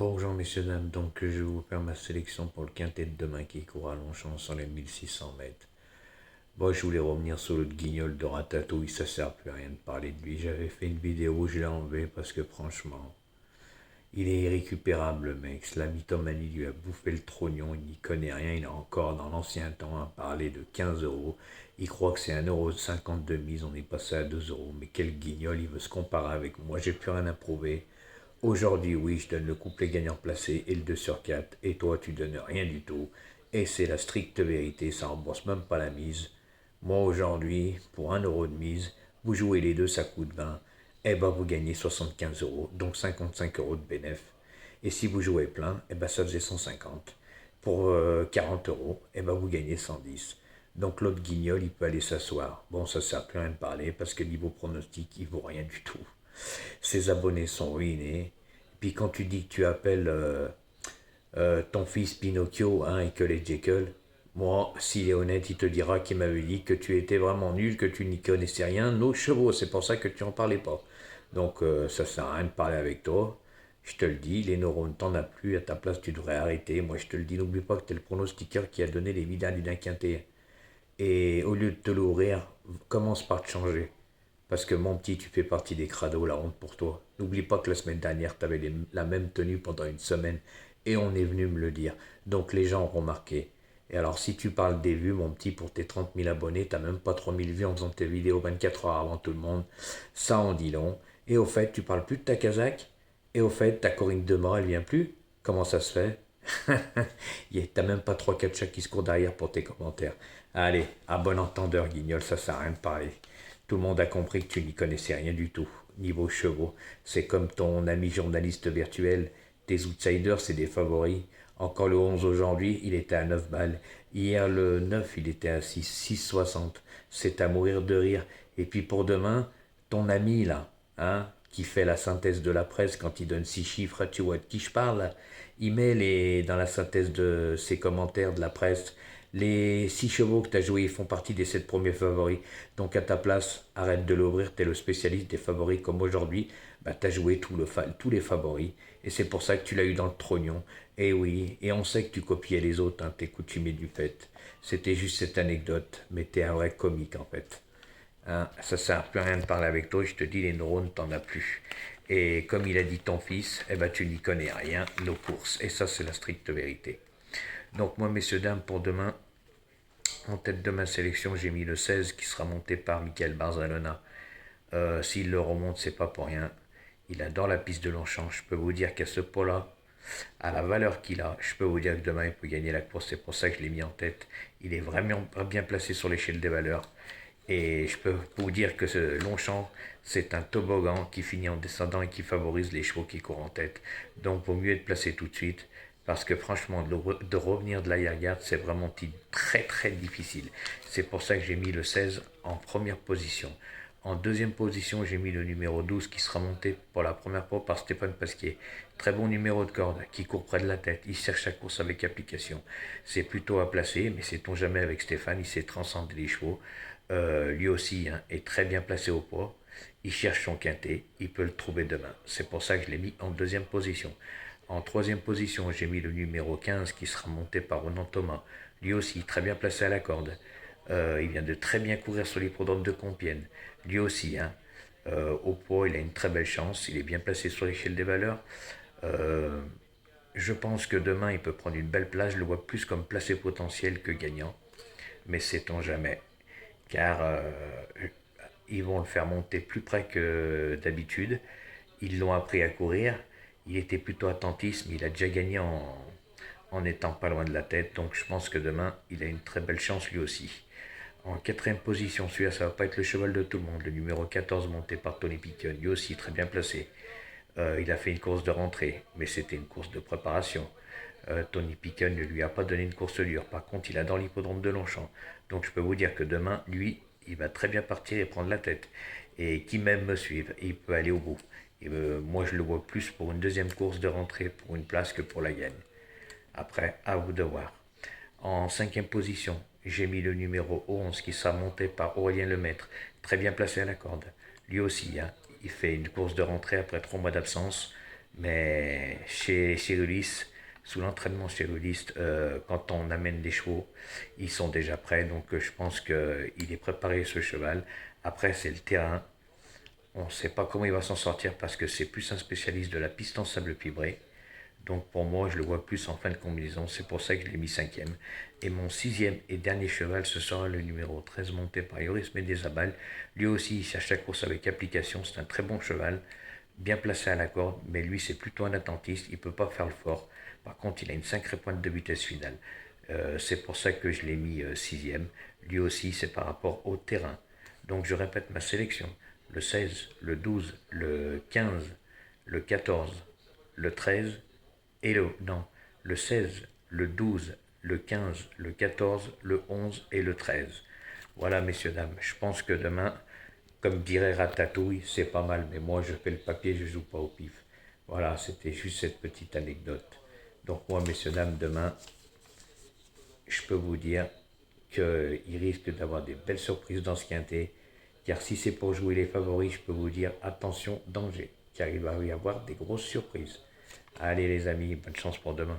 Bonjour messieurs, dames, donc je vais vous faire ma sélection pour le quintet de demain qui court à Longchamp sur les 1600 mètres. Bon, je voulais revenir sur le guignol de Ratatouille, ça sert plus à rien de parler de lui. J'avais fait une vidéo, je l'ai enlevé parce que franchement, il est irrécupérable le mec. La mythomanie lui a bouffé le trognon, il n'y connaît rien, il a encore dans l'ancien temps à parler de 15 euros. Il croit que c'est 1,50 € de mise, on est passé à 2 euros. Mais quel guignol, il veut se comparer avec moi, j'ai plus rien à prouver. Aujourd'hui, oui, je donne le couplet gagnant placé et le 2 sur 4, et toi, tu donnes rien du tout. Et c'est la stricte vérité, ça rembourse même pas la mise. Moi, aujourd'hui, pour 1 € de mise, vous jouez les deux, ça coûte 20. Eh ben, vous gagnez 75 euros, donc 55 euros de bénéf. Et si vous jouez plein, eh ben, ça faisait 150. Pour 40 euros, eh ben, vous gagnez 110. Donc l'autre guignol, il peut aller s'asseoir. Bon, ça sert plus à rien de parler, parce que niveau pronostic, il vaut rien du tout. Ses abonnés sont ruinés. Puis quand tu dis que tu appelles ton fils Pinocchio hein, et que les Jekyll, moi, s'il est honnête, il te dira qu'il m'avait dit que tu étais vraiment nul, que tu n'y connaissais rien, nos chevaux, c'est pour ça que tu en parlais pas. Donc ça sert à rien de parler avec toi. Je te le dis, les neurones, t'en as plus, à ta place tu devrais arrêter. Moi je te le dis, n'oublie pas que t'es le pronostiqueur qui a donné les médailles d'un quintet. Et au lieu de te l'ouvrir, commence par te changer. Parce que mon petit, tu fais partie des crados, la honte pour toi. N'oublie pas que la semaine dernière, tu avais la même tenue pendant une semaine et on est venu me le dire. Donc les gens ont remarqué. Et alors si tu parles des vues, mon petit, pour tes 30 000 abonnés, t'as même pas 3 000 vues en faisant tes vidéos 24 heures avant tout le monde. Ça en dit long. Et au fait, tu parles plus de ta casaque. Et au fait, ta Corinne Demar, elle vient plus. Comment ça se fait? T'as même pas trois quatre chats qui se courent derrière pour tes commentaires. Allez, à bon entendeur, Guignol, ça sert à rien de parler. Tout le monde a compris que tu n'y connaissais rien du tout. Niveau chevaux, c'est comme ton ami journaliste virtuel. Tes outsiders, c'est des favoris. Encore le 11 aujourd'hui, il était à 9 balles. Hier, le 9, il était à 6,60. C'est à mourir de rire. Et puis pour demain, ton ami là, hein, qui fait la synthèse de la presse quand il donne 6 chiffres, tu vois de qui je parle, il met dans la synthèse de ses commentaires de la presse, les 6 chevaux que tu as joués, ils font partie des 7 premiers favoris. Donc à ta place, arrête de l'ouvrir, tu es le spécialiste des favoris comme aujourd'hui. Bah, tu as joué tous les favoris. Et c'est pour ça que tu l'as eu dans le trognon. Et oui, et on sait que tu copiais les autres, hein, t'es coutumier du fait. C'était juste cette anecdote, mais t'es un vrai comique en fait. Hein, ça sert plus à rien de parler avec toi, je te dis, les neurones, t'en as plus. Et comme il a dit ton fils, eh ben, tu n'y connais rien, nos courses. Et ça, c'est la stricte vérité. Donc moi, messieurs, dames, pour demain, en tête de ma sélection, j'ai mis le 16 qui sera monté par Michael Barzalona. S'il le remonte, c'est pas pour rien. Il adore la piste de Longchamp. Je peux vous dire qu'à ce pot-là, à la valeur qu'il a, je peux vous dire que demain il peut gagner la course. C'est pour ça que je l'ai mis en tête. Il est vraiment bien placé sur l'échelle des valeurs. Et je peux vous dire que ce Longchamp, c'est un toboggan qui finit en descendant et qui favorise les chevaux qui courent en tête. Donc, vaut mieux être placé tout de suite. Parce que franchement, de revenir de l'arrière-garde, c'est vraiment très très difficile. C'est pour ça que j'ai mis le 16 en première position. En deuxième position, j'ai mis le numéro 12 qui sera monté pour la première fois par Stéphane Pasquier. Très bon numéro de corde qui court près de la tête. Il cherche sa course avec application. C'est plutôt à placer, mais sait-on jamais avec Stéphane, il sait transcender les chevaux. Lui aussi hein, est très bien placé au poids. Il cherche son quintet. Il peut le trouver demain. C'est pour ça que je l'ai mis en deuxième position. En troisième position, j'ai mis le numéro 15 qui sera monté par Ronan Thomas. Lui aussi, très bien placé à la corde. Il vient de très bien courir sur l'hippodrome de Compiègne. Lui aussi, hein, au poids, il a une très belle chance. Il est bien placé sur l'échelle des valeurs. Euh, je pense que demain, il peut prendre une belle place. Je le vois plus comme placé potentiel que gagnant. Mais sait-on jamais. Car ils vont le faire monter plus près que d'habitude. Ils l'ont appris à courir. Il était plutôt attentiste, mais il a déjà gagné en étant pas loin de la tête. Donc je pense que demain, il a une très belle chance lui aussi. En quatrième position, celui-là, ça va pas être le cheval de tout le monde. Le numéro 14 monté par Tony Pickton, lui aussi très bien placé. Il a fait une course de rentrée, mais c'était une course de préparation. Tony Pickton ne lui a pas donné une course dure. Par contre, il a dans l'hippodrome de Longchamp. Donc je peux vous dire que demain, lui, il va très bien partir et prendre la tête. Et qui même me suive, il peut aller au bout. Et moi, je le vois plus pour une deuxième course de rentrée pour une place que pour la gagne. Après, à vous de voir. En cinquième position, j'ai mis le numéro 11 qui sera monté par Aurélien Lemaître, très bien placé à la corde. Lui aussi, hein, il fait une course de rentrée après 3 mois d'absence. Mais chez Ulysse, sous l'entraînement chez Ulysse, quand on amène des chevaux, ils sont déjà prêts. Donc je pense qu'il est préparé ce cheval. Après, c'est le terrain. On ne sait pas comment il va s'en sortir parce que c'est plus un spécialiste de la piste en sable fibré. Donc pour moi, je le vois plus en fin de combinaison. C'est pour ça que je l'ai mis cinquième. Et mon sixième et dernier cheval, ce sera le numéro 13 monté par Yoris Médésabal. Lui aussi, il cherche la course avec application. C'est un très bon cheval, bien placé à la corde. Mais lui, c'est plutôt un attentiste. Il ne peut pas faire le fort. Par contre, il a une sacrée pointe de vitesse finale. C'est pour ça que je l'ai mis sixième. Lui aussi, c'est par rapport au terrain. Donc je répète ma sélection. Le 16, le 12, le 15, le 14, le 13 et le 16, le 12, le 15, le 14, le 11 et le 13. Voilà, messieurs, dames. Je pense que demain, comme dirait Ratatouille, c'est pas mal, mais moi, je fais le papier, je joue pas au pif. Voilà, c'était juste cette petite anecdote. Donc moi, messieurs, dames, demain, je peux vous dire qu'il risque d'avoir des belles surprises dans ce quintet, car si c'est pour jouer les favoris, je peux vous dire attention, danger, car il va y avoir des grosses surprises. Allez les amis, bonne chance pour demain.